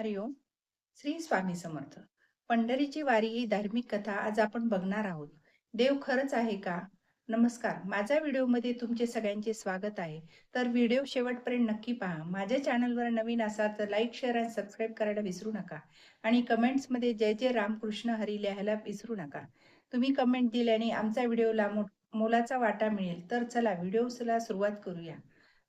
हरिओम. श्री स्वामी समर्थ. पंढरीची वारी ही धार्मिक कथा आज आपण बघणार आहोत. देव खरंच आहे का? नमस्कार. माझ्या व्हिडिओमध्ये तुमचे सगळ्यांचे स्वागत आहे. तर व्हिडिओ शेवटपर्यंत नक्की पहा. माझ्या चॅनलवर नवीन असाल तर लाईक, शेअर आणि सबस्क्राईब करायला विसरू नका. आणि कमेंट्समध्ये जय जय रामकृष्ण हरी लिहायला विसरू नका. तुम्ही कमेंट दिल्याने आमच्या व्हिडिओला मोलाचा वाटा मिळेल. तर चला व्हिडिओला सुरुवात करूया.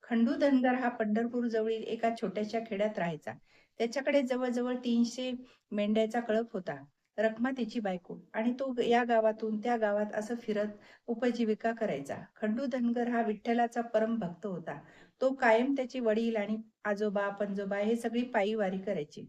खंडू धनगर हा पंढरपूर जवळील एका छोट्याशा खेड्यात राहायचा. त्याच्याकडे जवळ-जवळ 300 मेंढ्याचा कळप होता. रखमा त्याची बायको आणि तो या गावातून त्या गावात असं फिरत उपजीविका करायचा. खंडू धनगर हा विठ्ठलाचा परम भक्त होता. तो कायम त्याचे वडील आणि आजोबा, पणजोबा हे सगळी पायी वारी करायची.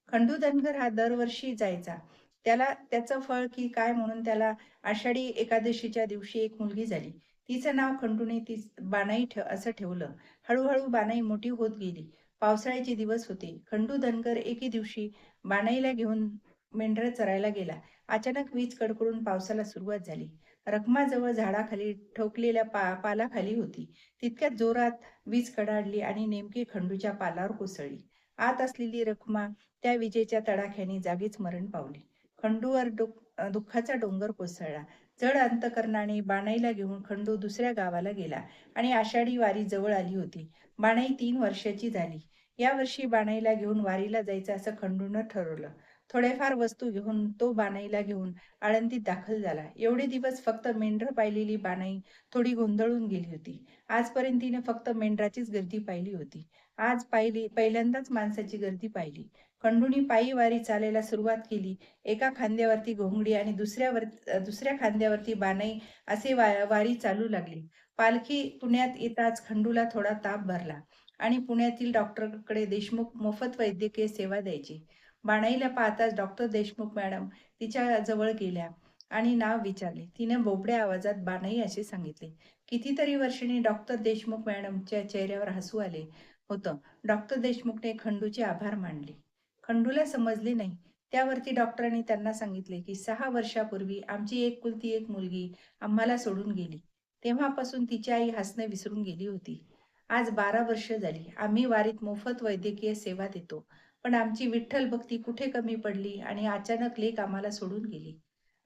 खंडू धनगर हा दरवर्षी जायचा. त्याला त्याचं फळ की काय म्हणून त्याला आषाढी एकादशीच्या दिवशी एक मुलगी झाली. तिचं नाव खंडूने बानाई असं ठेवलं. हळूहळू बानाई मोठी होत गेली. पावसाळ्याचे दिवस होते. खंडू धनगर एके दिवशी बाणाईला घेऊन मेंढरं चरायला गेला. अचानक वीज कडकडून पावसाला सुरुवात झाली. रखमाजवळ झाडाखाली ठोकलेल्या पालाखाली होती. तितक्यात जोरात वीज कडाडली आणि नेमकी खंडूच्या पालावर कोसळली. आत असलेली रखमा त्या विजेच्या तडाख्याने जागीच मरण पावली. खंडूवर दुःखाचा डोंगर कोसळला. जड अंतकरणाने बाणाईला घेऊन खंडू दुसऱ्या गावाला गेला आणि आषाढी वारी जवळ आली होती. बाणाई 3 वर्षाची झाली. यावर्षी बाणाईला घेऊन वारीला जायचं असं खंडूनं ठरवलं. थोड्याफार वस्तू घेऊन तो बाणाईला घेऊन आळंदीत दाखल झाला. एवढे दिवस फक्त मेंढरं पाहिलेली बाणाई थोडी गोंधळून गेली होती. आजपर्यंत तिने फक्त मेंढराचीच गर्दी पाहिली होती. आज पहिल्यांदाच माणसाची गर्दी पाहिली. खंडूनी पायी वारी चालायला सुरुवात केली. एका खांद्यावरती घोंगडी आणि दुसऱ्या खांद्यावरती बाणाई असे वारी चालू लागली. पालखी पुण्यात येताच खंडूला थोडा ताप भरला आणि पुण्यातील डॉक्टरकडे देशमुख मोफत वैद्यकीय सेवा द्यायची. बाणाईला पाहताच डॉक्टर देशमुख मॅडम तिच्या जवळ गेल्या आणि नाव विचारले. तिने बोबड्या आवाजात बाणाई असे सांगितले. कितीतरी वर्षांनी डॉक्टर देशमुख मॅडमच्या चेहऱ्यावर हसू आले होतं. डॉक्टर देशमुखने खंडूचे आभार मानले. खंडूला समजले नाही. त्यावरती डॉक्टरांनी त्यांना सांगितले की 6 वर्षापूर्वी आमची एकुलती एक मुलगी आम्हाला सोडून गेली. तेव्हापासून तिची आई हसणं विसरून गेली होती. आज 12 वर्ष झाली. आम्ही वारीत मोफत वैद्यकीय सेवा देतो. पण आमची विठ्ठल भक्ती कुठे कमी पडली आणि अचानक लेक आम्हाला सोडून गेली.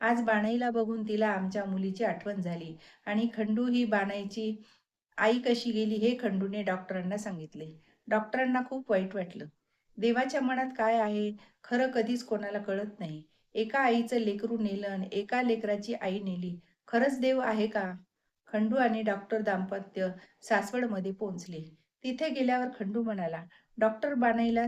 आज बाणाईला बघून तिला आमच्या मुलीची आठवण झाली आणि खंडू ही बाणाईची आई कशी गेली हे खंडूने डॉक्टरांना सांगितले. डॉक्टरांना खूप वाईट वाटलं. देवाच्या मनात काय आहे खरं कधीच कोणाला कळत नाही. एका आईचं लेकरू नेलं आणि एका लेकराची आई नेली. खरंच देव आहे का? खंडू आणि डॉक्टर दाम्पत्य सासवडमध्ये पोहोचले. तिथे गेल्यावर खंडू म्हणाला, "डॉक्टर बानाईला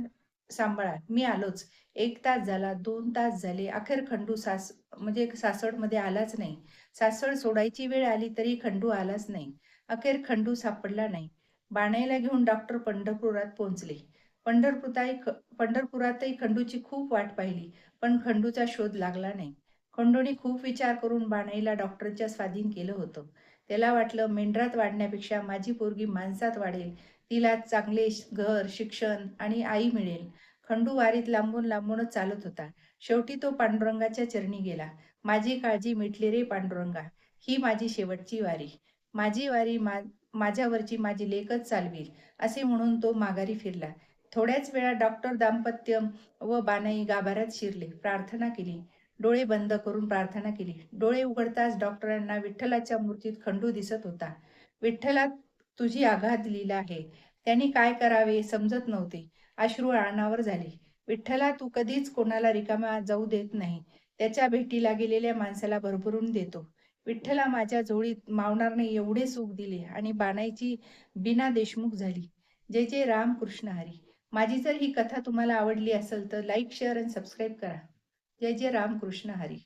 सांभाळा, मी आलोच." 1 तास झाला, 2 तास झाले. अखेर खंडू सासवडमध्ये आलाच नाही. सासवड सोडायची वेळ आली तरी खंडू आलाच नाही. अखेर खंडू सापडला नाही. बाणाईला घेऊन डॉक्टर पंढरपुरात पोहोचले. पंढरपुरातही खंडूची खूप वाट पाहिली, पण खंडूचा शोध लागला नाही. खंडूने खूप विचार करून बाणाईला डॉक्टरच्या स्वाधीन केलं होतं. त्याला वाटलं मेंढरात वाढण्यापेक्षा माझी पोरगी माणसात वाढेल. तिला चांगले घर, शिक्षण आणि आई मिळेल. खंडू वारीत लांबूनच चालत होता. शेवटी तो पांडुरंगाच्या चरणी गेला. माझी काळजी मिटली रे पांडुरंगा. ही माझी शेवटची वारी. माझी वारी माझ्यावरची माझी लेकच चालवील, असे म्हणून तो माघारी फिरला. थोड्याच वेळात डॉक्टर दाम्पत्य व बानाई गाभाऱ्यात शिरले. प्रार्थना केली. डोळे बंद करून प्रार्थना केली. डोळे उघडताच डॉक्टरांना विठ्ठलाच्या मूर्तीत खंडू दिसत होता. विठ्ठला तुझी आघात लीला आहे. त्यांनी काय करावे समजत नव्हते. अश्रू अनावर झाले. विठ्ठला तू कधीच कोणाला रिकामा जाऊ देत नाही. त्याच्या भेटीला गेलेल्या माणसाला भरभरून देतो. विठ्ठला माझ्या झोळीत मावणार नाही एवढे सुख दिले आणि बाणाईची बिना देशमुख झाली. जय जय राम कृष्ण हरी. माझी जर ही कथा तुम्हाला आवडली असेल तर लाईक, शेअर आणि सबस्क्राईब करा. जय जय राम कृष्ण हरी.